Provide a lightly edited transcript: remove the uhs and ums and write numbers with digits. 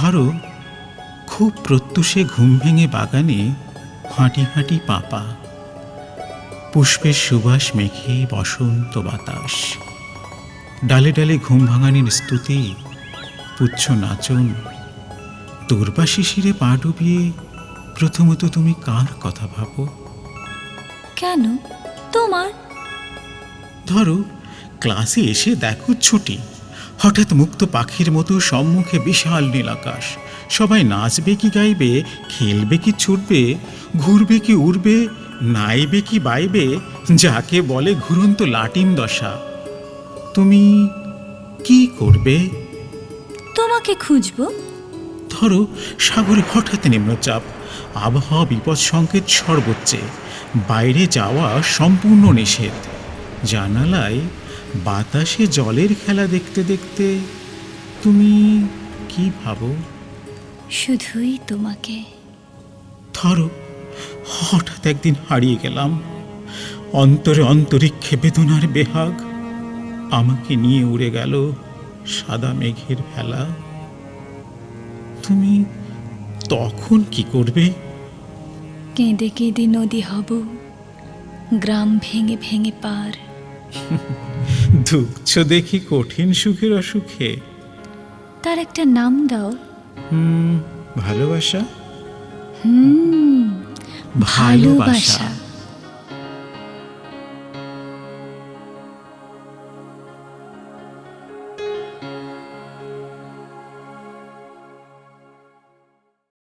ধরো, খুব প্রত্যুষে ঘুম ভেঙে বাগানে হাঁটি হাঁটি পাপা, পুষ্পের সুবাস মেখে বসন্ত বাতাস, ডালে ডালে ঘুম ভাঙানির স্তুতি, পুচ্ছ নাচন, দূর্বা শিশিরে পা ডুবিয়ে প্রথমত তুমি কার কথা ভাবো? কেন তোমার? ধরো, ক্লাসে এসে দেখো ছুটি, হঠাৎ মুক্ত পাখির মতো সম্মুখে বিশাল নীল আকাশ, সবাই নাচবে কি গাইবে, খেলবে কি ছুটবে, ঘুরবে কি উড়বে, নাইবে কি বাইবে, যাকে বলে ঘুরন্ত লাটিম দশা। তুমি কি করবে? তোমাকে খুঁজবো। ধরো, সাগরে হঠাৎ নিম্নচাপ, আবহাওয়া বিপদ সংকেত সর্বোচ্চে, বাইরে যাওয়া সম্পূর্ণ নিষেধ, জানালায় বাতাসে জলের খেলা দেখতে দেখতে তুমি কি ভাবো? শুধুই তোমাকে। ধরো, হঠাৎ একদিন হারিয়ে গেলাম, অন্তরে অন্তরিক্ষে বেদনার বেহাগ, আমাকে নিয়ে উড়ে গেল সাদা মেঘের ভেলা। তুমি তখন কি করবে? কেঁদে কেঁদে নদী হব, গ্রাম ভেঙে ভেঙে পার। দুঃখ দেখি কঠিন সুখের অসুখে। তার একটা নাম দাও। ভালোবাসা। ভালোবাসা।